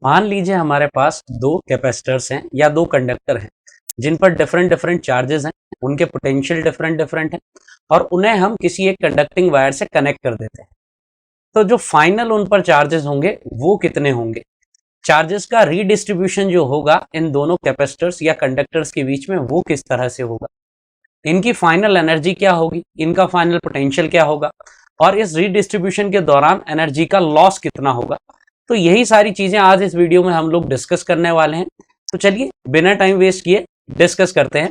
मान लीजिए हमारे पास दो कैपेसिटर्स हैं या दो कंडक्टर हैं जिन पर डिफरेंट डिफरेंट चार्जेस हैं, उनके पोटेंशियल डिफरेंट डिफरेंट हैं और उन्हें हम किसी एक कंडक्टिंग वायर से कनेक्ट कर देते हैं। तो जो फाइनल उन पर चार्जेस होंगे वो कितने होंगे? चार्जेस का रीडिस्ट्रीब्यूशन जो होगा इन दोनों कैपेसिटर्स या कंडक्टर्स के बीच में वो किस तरह से होगा, इनकी फाइनल एनर्जी क्या होगी, इनका फाइनल पोटेंशियल क्या होगा और इस रीडिस्ट्रीब्यूशन के दौरान एनर्जी का लॉस कितना होगा। तो यही सारी चीजें आज इस वीडियो में हम लोग डिस्कस करने वाले हैं। तो चलिए बिना टाइम वेस्ट किए डिस्कस करते हैं।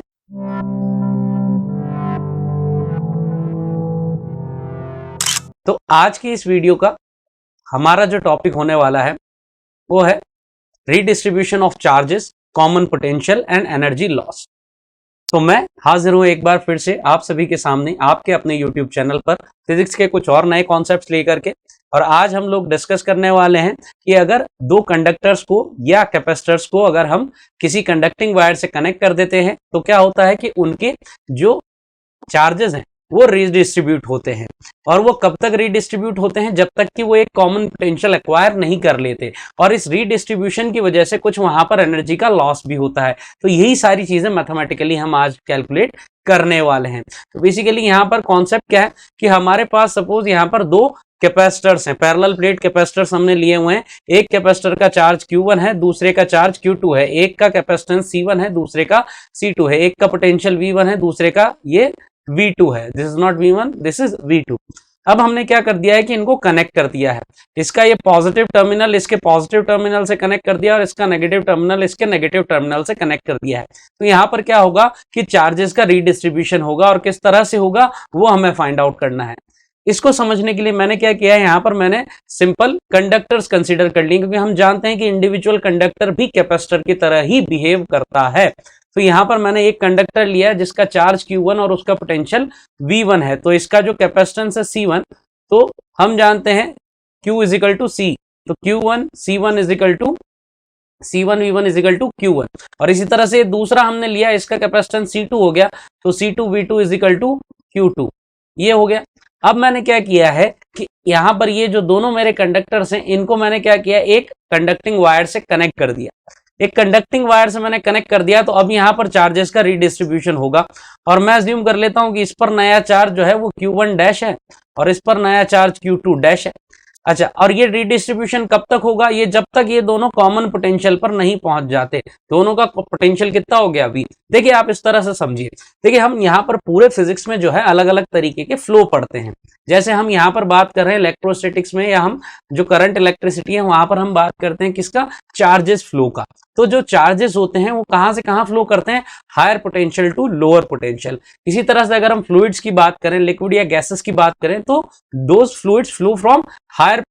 तो आज की इस वीडियो का हमारा जो टॉपिक होने वाला है वो है redistribution of charges, common potential and energy loss. तो मैं हाजिर हूं एक बार फिर से आप सभी के सामने आपके अपने YouTube चैनल पर फिजिक्स के कुछ और नए कॉन्सेप्ट्स लेकर के। और आज हम लोग डिस्कस करने वाले हैं कि अगर दो कंडक्टर्स को या कैपेसिटर्स को अगर हम किसी कंडक्टिंग वायर से कनेक्ट कर देते हैं तो क्या होता है कि उनके जो चार्जेस हैं वो रीडिस्ट्रीब्यूट होते हैं। और वो कब तक रीडिस्ट्रीब्यूट होते हैं? जब तक कि वो एक कॉमन पोटेंशियल एक्वायर नहीं कर लेते। और इस रीडिस्ट्रीब्यूशन की वजह से कुछ वहां पर एनर्जी का लॉस भी होता है। तो यही सारी चीजें मैथमेटिकली हम आज कैलकुलेट करने वाले हैं। तो बेसिकली यहाँ पर कॉन्सेप्ट क्या है कि हमारे पास सपोज यहाँ पर दो कैपेसिटर्स हैं, पैरेलल प्लेट कैपेसिटर्स हमने लिए हुए हैं। एक कैपेसिटर का चार्ज Q1 है, दूसरे का चार्ज Q2 है। एक का कैपेसिटेंस C1 है, दूसरे का C2 है। एक का पोटेंशियल V1 है, दूसरे का ये V2 है। This is not V1, this is V2। अब हमने क्या कर दिया है कि इनको कनेक्ट कर दिया है। इसका ये पॉजिटिव टर्मिनल इसके पॉजिटिव टर्मिनल से कनेक्ट कर दिया और इसका नेगेटिव टर्मिनल इसके नेगेटिव टर्मिनल से कनेक्ट कर दिया है। तो यहाँ पर क्या होगा कि चार्जेस का रीडिस्ट्रीब्यूशन होगा और किस तरह से होगा वो हमें फाइंड आउट करना है। इसको समझने के लिए मैंने क्या किया है, यहाँ पर मैंने सिंपल कंडक्टर्स कंसीडर कर लिए, क्योंकि हम जानते हैं कि इंडिविजुअल कंडक्टर भी कैपेसिटर की तरह ही बिहेव करता है। तो यहाँ पर मैंने एक कंडक्टर लिया जिसका चार्ज Q1 और उसका पोटेंशियल V1 है। तो इसका जो कैपेसिटेंस है C1, तो हम जानते हैं Q is equal to C। तो Q1 C1 is equal to C1 V1 is equal to Q1। और इसी तरह से दूसरा हमने लिया, इसका कैपेसिटेंस C2 हो गया, तो C2 V2 is equal to Q2। ये हो गया। अब मैंने क्या किया है कि यहाँ पर ये जो दोनों मेरे कंडक्टर्स हैं इनको मैंने क्या किया, एक कंडक्टिंग वायर से कनेक्ट कर दिया। एक कंडक्टिंग वायर से मैंने कनेक्ट कर दिया तो अब यहाँ पर चार्जेस का रीडिस्ट्रीब्यूशन होगा। और मैं अज्यूम कर लेता हूं कि इस पर नया चार्ज जो है वो Q1 डैश है और इस पर नया चार्ज Q2 डैश है। अच्छा, और ये रीडिस्ट्रीब्यूशन कब तक होगा? ये जब तक ये दोनों कॉमन पोटेंशियल पर नहीं पहुंच जाते। दोनों का पोटेंशियल कितना हो गया अभी? देखिए आप इस तरह से समझिए। देखिए हम यहाँ पर पूरे फिजिक्स में जो है अलग अलग तरीके के फ्लो पढ़ते हैं। जैसे हम यहाँ पर बात कर रहे हैं इलेक्ट्रोस्टैटिक्स में, या हम जो करंट इलेक्ट्रिसिटी है वहां पर हम बात करते हैं किसका? चार्जेस फ्लो का। तो जो चार्जेस होते हैं वो कहां से कहां फ्लो करते हैं? Higher potential to lower potential. इसी तरह से अगर हम फ्लूइड्स की बात करें, लिक्विड या गैसेस की बात करें, तो those fluids flow from higher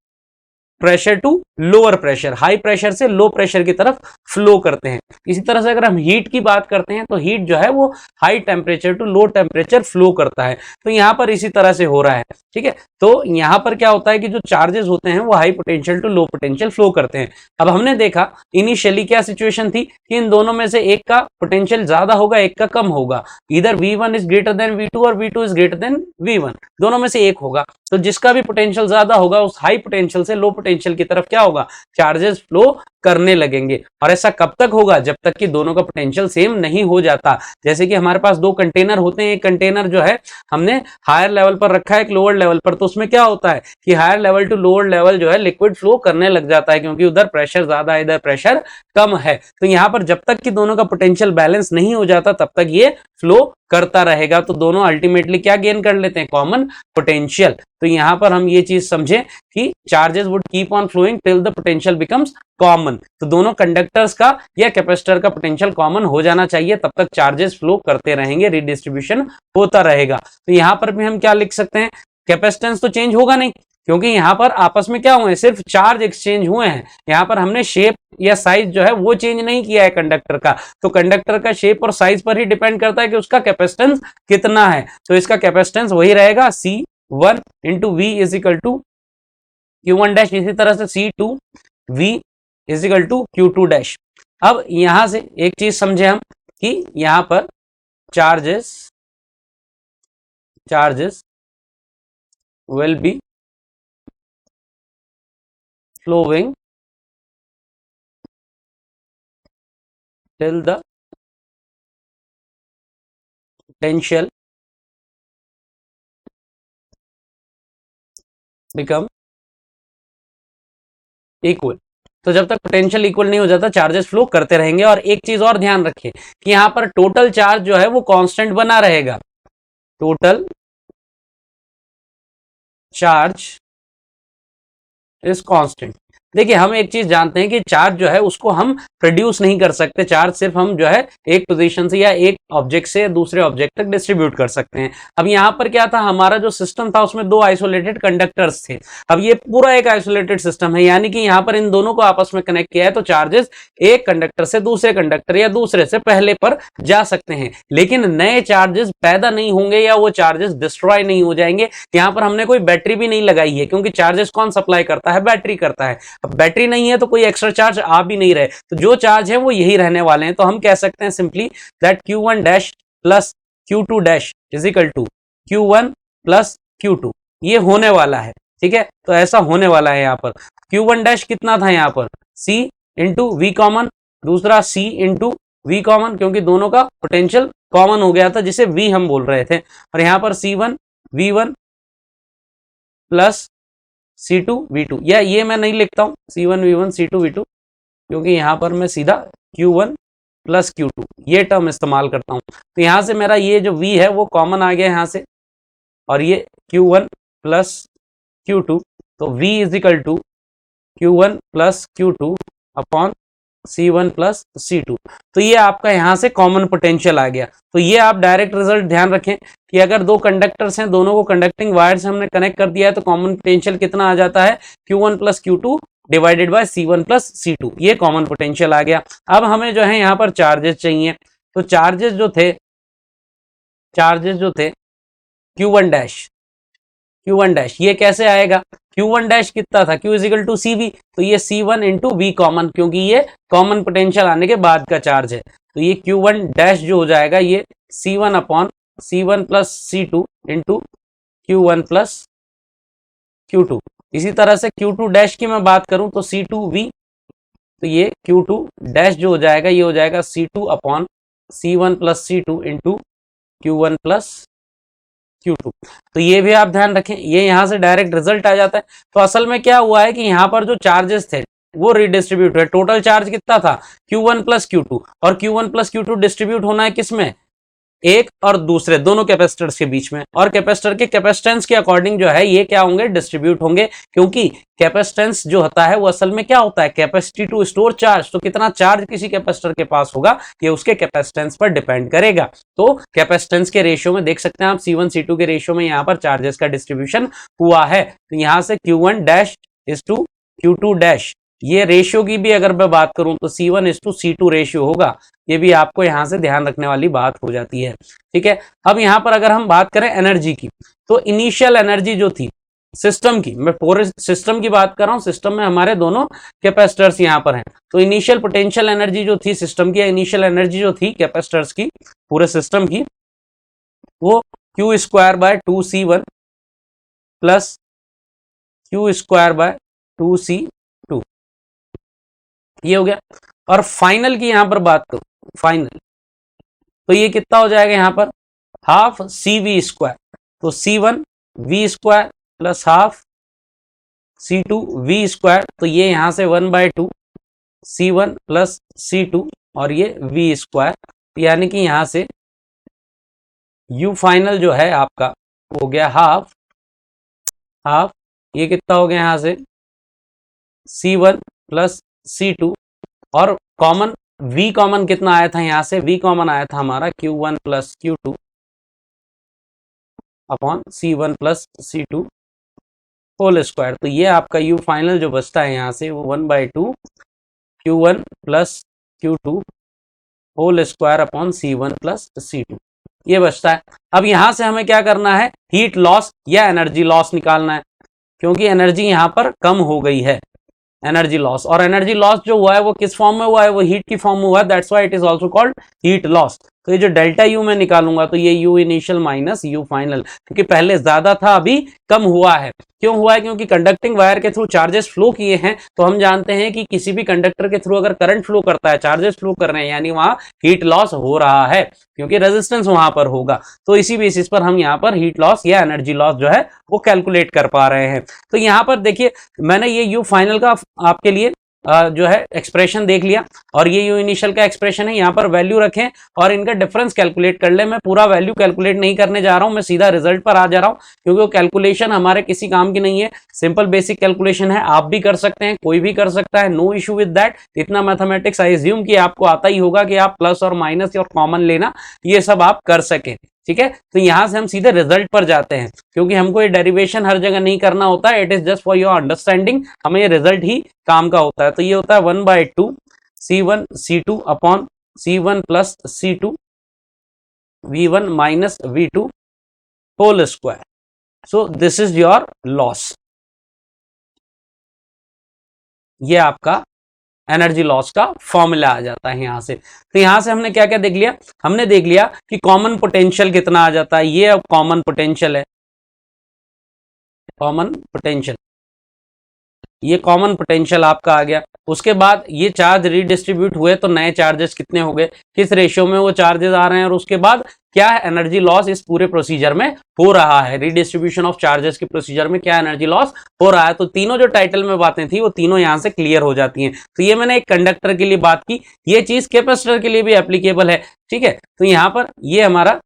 pressure to lower pressure, high pressure से लो प्रेशर की तरफ फ्लो करते हैं। इसी तरह से अगर हम हीट की बात करते हैं तो हीट जो है वो high temperature to low temperature flow करता है। तो यहाँ पर इसी तरह से हो रहा है, ठीक है। तो यहाँ पर क्या होता है कि जो चार्जेस होते हैं वो high potential to low potential flow करते हैं। अब हमने देखा इनिशियली क्या सिचुएशन थी कि इन दोनों में से एक का पोटेंशियल ज्यादा होगा, एक का कम होगा। इधर V1 is greater than V2 और V2 is greater than V1, दोनों में से एक होगा। तो जिसका भी पोटेंशियल ज्यादा होगा उस हाई पोटेंशियल से लो पोटेंशियल की तरफ क्या होगा? चार्जेस फ्लो करने लगेंगे। और ऐसा कब तक होगा? जब तक कि दोनों का पोटेंशियल सेम नहीं हो जाता। जैसे कि हमारे पास दो कंटेनर होते हैं, एक कंटेनर जो है हमने हायर लेवल पर रखा है, एक लोअर लेवल पर। तो उसमें क्या होता है कि higher level to lower level जो है लिक्विड फ्लो करने लग जाता है, क्योंकि उधर प्रेशर ज्यादा है, इधर प्रेशर कम है। तो यहाँ पर जब तक कि दोनों का पोटेंशियल बैलेंस नहीं हो जाता तब तक ये फ्लो करता रहेगा। तो दोनों अल्टीमेटली क्या गेन कर लेते हैं? Common potential. तो यहाँ पर हम ये चीज समझे कि charges would keep on flowing till the potential becomes common. तो दोनों कंडक्टर्स का या कैपेसिटर का पोटेंशियल कॉमन हो जाना चाहिए, तब तक चार्जेस फ्लो करते रहेंगे, रीडिस्ट्रीब्यूशन होता रहेगा। तो यहाँ पर भी हम क्या लिख सकते हैं? कैपेसिटेंस तो चेंज होगा नहीं, क्योंकि यहाँ पर आपस में क्या हुए? सिर्फ चार्ज एक्सचेंज हुए हैं। यहाँ पर हमने शेप या साइज जो है वो चेंज नहीं किया है कंडक्टर का। तो कंडक्टर का शेप और साइज पर ही डिपेंड करता है कि उसका कैपेसिटेंस कितना है। तो इसका कैपेसिटेंस वही रहेगा C1 into V is equal to Q1 dash. इसी तरह से C2 V is equal to Q2 dash. अब यहां से एक चीज समझे हम कि यहां पर charges will be flowing till the potential become equal. तो जब तक पोटेंशियल इक्वल नहीं हो जाता चार्जेस फ्लो करते रहेंगे। और एक चीज और ध्यान रखें कि यहां पर टोटल चार्ज जो है वो कांस्टेंट बना रहेगा। Total charge is constant. देखिए हम एक चीज जानते हैं कि चार्ज जो है उसको हम प्रोड्यूस नहीं कर सकते। चार्ज सिर्फ हम जो है एक पोजीशन से या एक ऑब्जेक्ट से दूसरे ऑब्जेक्ट तक डिस्ट्रीब्यूट कर सकते हैं। अब यहां पर क्या था, हमारा जो सिस्टम था उसमें दो आइसोलेटेड कंडक्टर्स थे। अब ये पूरा एक आइसोलेटेड सिस्टम है, यानी कि यहां पर इन दोनों को आपस में कनेक्ट किया है तो चार्जेस एक कंडक्टर से दूसरे कंडक्टर या दूसरे से पहले पर जा सकते हैं, लेकिन नए चार्जेस पैदा नहीं होंगे या वो चार्जेस डिस्ट्रॉय नहीं हो जाएंगे। यहां पर हमने कोई बैटरी भी नहीं लगाई है, क्योंकि चार्जेस कौन सप्लाई करता है, बैटरी करता है। अब बैटरी नहीं है तो कोई एक्स्ट्रा चार्ज आ भी नहीं रहे, तो जो चार्ज है वो यही रहने वाले हैं। तो हम कह सकते हैं simply that Q1 dash plus Q2 dash is equal to Q1 plus Q2। ये होने वाला है, ठीक है। तो ऐसा होने वाला है। यहाँ पर Q1 डैश कितना था, यहाँ पर C इंटू वी कॉमन, दूसरा C इंटू वी कॉमन, क्योंकि दोनों का पोटेंशियल कॉमन हो गया था जिसे V हम बोल रहे थे। और यहाँ पर C1 V1 plus C2 V2, या ये मैं नहीं लिखता हूं C1 V1 C2 V2, क्योंकि यहां पर मैं सीधा Q1 प्लस Q2 ये टर्म इस्तेमाल करता हूं। तो यहां से मेरा ये जो V है वो कॉमन आ गया यहां से, और ये Q1 प्लस Q2, तो V is equal to Q1 plus Q2 upon C1 plus C2। तो ये आपका यहां से कॉमन पोटेंशियल आ गया। तो ये आप डायरेक्ट रिजल्ट ध्यान रखें कि अगर दो कंडक्टर्स हैं, दोनों को कंडक्टिंग वायर से हमने कनेक्ट कर दिया है, तो कॉमन पोटेंशियल कितना आ जाता है, Q1 plus Q2 divided by C1 plus C2। ये कॉमन पोटेंशियल आ गया। अब हमें जो है यहाँ पर चार्जेस चाहिए। तो चार्जेस जो थे Q1 डैश ये कैसे आएगा, Q1 डैश कितना था, Q is equal to CV, तो ये C1 इंटू वी कॉमन, क्योंकि ये कॉमन पोटेंशियल आने के बाद का चार्ज है। तो ये Q1 डैश जो हो जाएगा ये C1 upon C1 plus C2 into Q1 plus Q2। इसी तरह से Q2 डैश की मैं बात करूं तो C2V, तो ये Q2 डैश जो हो जाएगा ये हो जाएगा C2 upon C1 plus C2 into Q1 plus Q2। तो ये भी आप ध्यान रखें, ये यहां से डायरेक्ट रिजल्ट आ जाता है। तो असल में क्या हुआ है कि यहां पर जो चार्जेस थे वो रिडिस्ट्रीब्यूट हुए। टोटल चार्ज कितना था, Q1 प्लस Q2, और Q1 प्लस Q2 डिस्ट्रीब्यूट होना है किसमें, एक और दूसरे दोनों कैपेसिटर्स के बीच में, और कैपेसिटर के कैपेसिटेंस के अकॉर्डिंग जो है ये क्या होंगे, डिस्ट्रीब्यूट होंगे। क्योंकि कैपेसिटेंस जो होता है वो असल में क्या होता है, कैपेसिटी टू स्टोर चार्ज। तो कितना चार्ज किसी कैपेसिटर के पास होगा ये उसके कैपेसिटेंस पर डिपेंड करेगा। तो कैपेसिटेंस के रेशियो में देख सकते हैं आप C1 C2 के रेशियो में यहाँ पर चार्जेस का डिस्ट्रीब्यूशन हुआ है। तो यहाँ से Q1 dash is to Q2 dash, ये रेशियो की भी अगर मैं बात करूं तो C1 is to C2 ratio होगा। ये भी आपको यहां से ध्यान रखने वाली बात हो जाती है, ठीक है। अब यहां पर अगर हम बात करें एनर्जी की, तो इनिशियल एनर्जी जो थी सिस्टम की, मैं पूरे सिस्टम की बात कर रहा हूं, सिस्टम में हमारे दोनों कैपेसिटर्स यहां पर हैं। तो इनिशियल पोटेंशियल एनर्जी जो थी सिस्टम की, इनिशियल एनर्जी जो थी कैपेसिटर्स की पूरे सिस्टम की, वो Q square by 2C1 plus Q square by 2C2 ये हो गया। और फाइनल की यहां पर बात करूं, फाइनल तो ये कितना हो जाएगा यहाँ पर, हाफ CV स्क्वायर, तो C1 V square plus half C2 V square, तो ये यहां से 1/2 C1 प्लस C2 और ये V स्क्वायर, यानी कि यहां से U फाइनल जो है आपका हो गया हाफ ये कितना हो गया यहां से C1 प्लस C2, और कॉमन V कॉमन कितना आया था, यहां से V कॉमन आया था हमारा Q1 plus Q2 upon C1 plus C2 whole square. तो ये आपका U फाइनल जो बचता है यहां से वो 1/2 Q1 plus Q2 whole square upon C1 plus C2 ये बचता है। अब यहां से हमें क्या करना है, हीट लॉस या एनर्जी लॉस निकालना है, क्योंकि एनर्जी यहां पर कम हो गई है, एनर्जी लॉस। और एनर्जी लॉस जो हुआ है वो किस फॉर्म में हुआ है, वो हीट की फॉर्म में हुआ है, that's why it is also called heat loss. तो ये जो डेल्टा यू मैं निकालूंगा तो ये you initial minus you final, क्योंकि पहले ज्यादा था अभी कम हुआ है। क्यों हुआ है? क्योंकि कंडक्टिंग वायर के थ्रू चार्जेस फ्लो किए हैं, तो हम जानते हैं कि किसी भी कंडक्टर के थ्रू अगर करंट फ्लो करता है, चार्जेस फ्लो कर रहे हैं, यानी वहां हीट लॉस हो रहा है, क्योंकि रेजिस्टेंस वहां पर होगा। तो इसी बेसिस पर हम यहाँ पर हीट लॉस या एनर्जी लॉस जो है वो कैलकुलेट कर पा रहे हैं। तो यहाँ पर देखिए मैंने ये यू फाइनल का आपके लिए जो है एक्सप्रेशन देख लिया, और ये यू इनिशियल का एक्सप्रेशन है, यहाँ पर वैल्यू रखें और इनका डिफरेंस कैलकुलेट कर ले। मैं पूरा वैल्यू कैलकुलेट नहीं करने जा रहा हूं, मैं सीधा रिजल्ट पर आ जा रहा हूं, क्योंकि वो कैलकुलेशन हमारे किसी काम की नहीं है, सिंपल बेसिक कैलकुलेशन है, आप भी कर सकते हैं, कोई भी कर सकता है, नो इशू विद दैट। इतना मैथमेटिक्स आई एज्यूम कि आपको आता ही होगा कि आप प्लस और माइनस और कॉमन लेना ये सब आप कर सकें, ठीक है। तो यहां से हम सीधे रिजल्ट पर जाते हैं, क्योंकि हमको ये डेरिवेशन हर जगह नहीं करना होता है, it is just for your understanding, हमें ये रिजल्ट ही काम का होता है। तो ये होता है 1/2 C1 C2 upon C1 plus C2 V1 minus V2 whole square. So this is your loss, ये आपका एनर्जी लॉस का फॉर्मूला आ जाता है यहां से। तो यहां से हमने क्या क्या देख लिया? हमने देख लिया कि कॉमन पोटेंशियल कितना आ जाता है, ये अब कॉमन पोटेंशियल है, कॉमन पोटेंशियल, ये कॉमन पोटेंशियल आपका आ गया। उसके बाद ये चार्ज रीडिस्ट्रीब्यूट हुए तो नए चार्जेस कितने हो गए, किस रेशियो में वो चार्जेस आ रहे हैं, और उसके बाद क्या एनर्जी लॉस इस पूरे प्रोसीजर में हो रहा है, रीडिस्ट्रीब्यूशन ऑफ चार्जेस के प्रोसीजर में क्या एनर्जी लॉस हो रहा है। तो तीनों जो टाइटल में बातें थी वो तीनों यहां से क्लियर हो जाती हैं। तो ये मैंने एक कंडक्टर के लिए बात की, ये चीज कैपेसिटर के लिए भी एप्लीकेबल है, ठीक है। तो यहां पर ये हमारा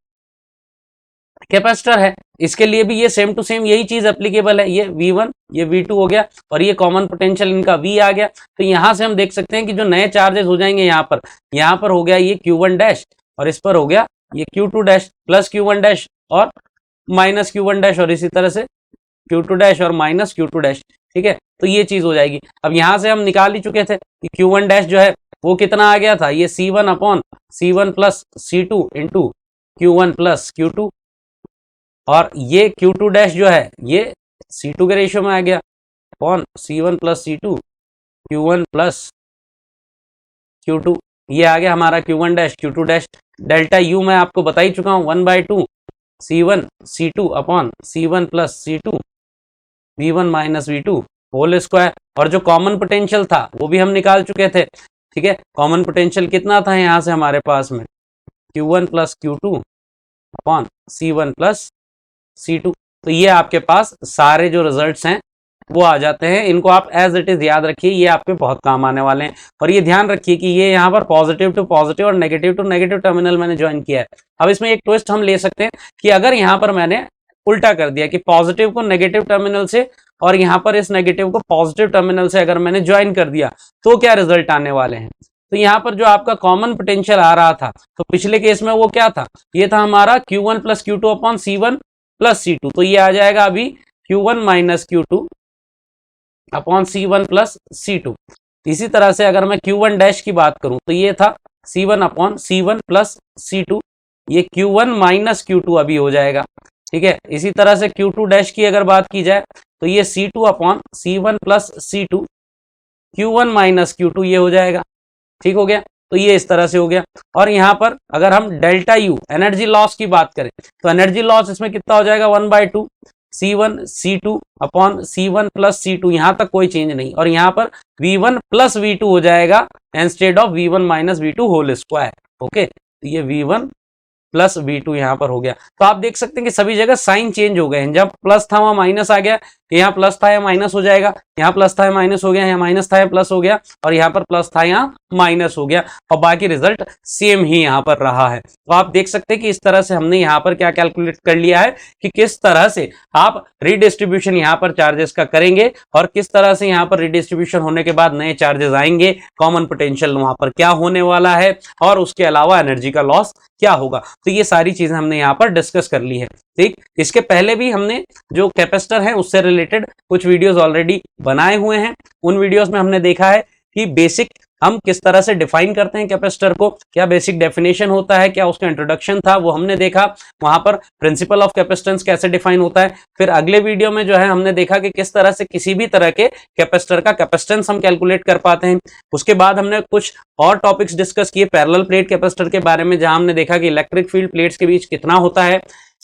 कैपेसिटर है, इसके लिए भी ये सेम टू सेम यही चीज एप्लीकेबल है, ये V1 ये V2 हो गया, और ये कॉमन पोटेंशियल इनका V आ गया। तो यहां से हम देख सकते हैं कि जो नए चार्जेस हो जाएंगे यहाँ पर हो गया ये Q1 डैश, और इस पर हो गया ये Q2 dash, plus Q1 dash और माइनस Q1 डैश, और इसी तरह से Q2 डैश और माइनस Q2 डैश, ठीक है। तो ये चीज हो जाएगी। अब यहां से हम निकाल ही चुके थे कि Q1 डैश जो है वो कितना आ गया था, ये C1 upon C1 plus C2 into Q1 plus Q2, और ये Q2 डैश जो है ये C2 के रेशियो में आ गया upon C1 plus C2 Q1 plus Q2, ये आ गया हमारा Q1 dash Q2 dash. Delta U मैं आपको बता ही चुका हूं, 1/2 C1 C2 upon C1 plus C2 V1 minus V2 whole square. और जो कॉमन पोटेंशियल था वो भी हम निकाल चुके थे, ठीक है। कॉमन पोटेंशियल कितना था यहाँ से हमारे पास में, Q1 plus Q2 upon C1 plus C2। तो ये आपके पास सारे जो रिजल्ट्स हैं वो आ जाते हैं, इनको आप एज इट इज याद रखिए, ये आपके बहुत काम आने वाले हैं। और ये ध्यान रखिए कि ये यहाँ पर पॉजिटिव टू पॉजिटिव और नेगेटिव टू नेगेटिव टर्मिनल मैंने ज्वाइन किया है। अब इसमें एक ट्विस्ट हम ले सकते हैं कि अगर यहाँ पर मैंने उल्टा कर दिया कि पॉजिटिव को नेगेटिव टर्मिनल से और यहाँ पर इस नेगेटिव को पॉजिटिव टर्मिनल से अगर मैंने ज्वाइन कर दिया तो क्या रिजल्ट आने वाले हैं। तो यहाँ पर जो आपका कॉमन पोटेंशियल आ रहा था, तो पिछले केस में वो क्या था, ये था हमारा Q1 plus Q2 upon C1 plus C2। तो ये आ जाएगा अभी Q1 minus Q2 upon C1 plus C2। इसी तरह से अगर मैं Q1 डैश की बात करूं तो ये था C1 upon C1 plus C2, ये Q1 माइनस Q2 अभी हो जाएगा, ठीक है। इसी तरह से Q2 डैश की अगर बात की जाए तो ये C2 upon C1 plus C2 Q1 minus Q2 ये हो जाएगा, ठीक हो गया। तो ये इस तरह से हो गया। और यहाँ पर अगर हम डेल्टा यू एनर्जी लॉस की बात करें तो एनर्जी लॉस इसमें कितना हो जाएगा, 1/2 C1 C2 upon C1 plus C2, यहाँ तक कोई चेंज नहीं, और यहाँ पर V1 प्लस V2 हो जाएगा instead of V1 minus V2 whole square, okay. तो ये V1 प्लस V2 यहाँ पर हो गया। तो आप देख सकते हैं कि सभी जगह साइन चेंज हो गए हैं, जब प्लस था वहां माइनस आ गया, यहाँ प्लस था यहाँ माइनस हो जाएगा, यहाँ प्लस था यहाँ माइनस हो गया, यहाँ माइनस था यहाँ प्लस हो गया, और यहाँ पर प्लस था यहाँ माइनस हो गया, और बाकी रिजल्ट सेम ही यहाँ पर रहा है। तो आप देख सकते हैं कि इस तरह से हमने यहाँ पर क्या कैलकुलेट कर लिया है कि किस तरह से आप रिडिस्ट्रीब्यूशन यहाँ पर चार्जेस का करेंगे, और किस तरह से यहाँ पर रिडिस्ट्रीब्यूशन होने के बाद नए चार्जेस आएंगे, कॉमन पोटेंशियल वहां पर क्या होने वाला है, और उसके अलावा एनर्जी का लॉस क्या होगा। तो ये सारी चीजें हमने यहाँ पर डिस्कस कर ली है, ठीक। इसके पहले भी हमने जो कैपेसिटर है उससे रिलेटेड कुछ वीडियोस ऑलरेडी बनाए हुए हैं, उन वीडियोस में हमने देखा है कि बेसिक हम किस तरह से डिफाइन करते हैं कैपेसिटर को, क्या बेसिक डेफिनेशन होता है, क्या उसका इंट्रोडक्शन था वो हमने देखा, वहां पर प्रिंसिपल ऑफ कैपेसिटेंस कैसे डिफाइन होता है। फिर अगले वीडियो में जो है हमने देखा कि किस तरह से किसी भी तरह के कैपेसिटर का कैपेसिटेंस हम कैलकुलेट कर पाते हैं। उसके बाद हमने कुछ और टॉपिक्स डिस्कस किए पैरेलल प्लेट कैपेसिटर के बारे में, जहां हमने देखा कि इलेक्ट्रिक फील्ड प्लेट्स के बीच कितना होता है,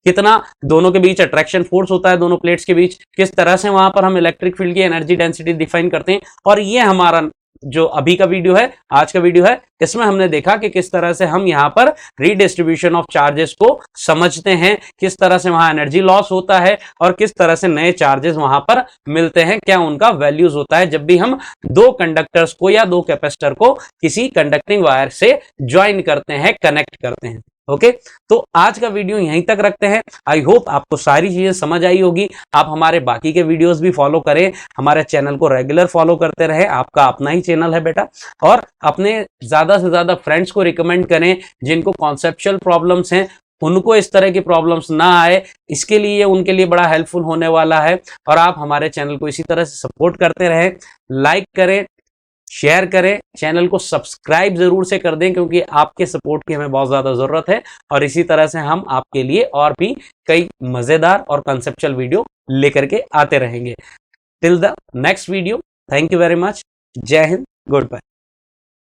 कितना दोनों के बीच अट्रैक्शन फोर्स होता है दोनों प्लेट्स के बीच, किस तरह से वहां पर हम इलेक्ट्रिक फील्ड की एनर्जी डेंसिटी डिफाइन करते हैं। और ये हमारा जो अभी का वीडियो है, आज का वीडियो है, इसमें हमने देखा कि किस तरह से हम यहाँ पर रीडिस्ट्रीब्यूशन ऑफ चार्जेस को समझते हैं, किस तरह से वहां एनर्जी लॉस होता है और किस तरह से नए चार्जेस वहां पर मिलते हैं, क्या उनका वैल्यूज होता है जब भी हम दो कंडक्टर्स को या दो कैपेसिटर को किसी कंडक्टिंग वायर से ज्वाइन करते हैं, कनेक्ट करते हैं। ओके, तो आज का वीडियो यहीं तक रखते हैं। आई होप आपको सारी चीजें समझ आई होगी। आप हमारे बाकी के वीडियोस भी फॉलो करें, हमारे चैनल को रेगुलर फॉलो करते रहे, आपका अपना ही चैनल है बेटा। और अपने ज्यादा से ज्यादा फ्रेंड्स को रिकमेंड करें जिनको कॉन्सेप्चुअल प्रॉब्लम्स हैं, उनको इस तरह की प्रॉब्लम्स ना आए, इसके लिए उनके लिए बड़ा हेल्पफुल होने वाला है। और आप हमारे चैनल को इसी तरह से सपोर्ट करते रहें, लाइक करें, शेयर करें, चैनल को सब्सक्राइब जरूर से कर दें, क्योंकि आपके सपोर्ट की हमें बहुत ज्यादा जरूरत है। और इसी तरह से हम आपके लिए और भी कई मजेदार और कंसेप्चुअल वीडियो लेकर के आते रहेंगे। Till the next video, thank you very much. जय हिंद, गुड बाय।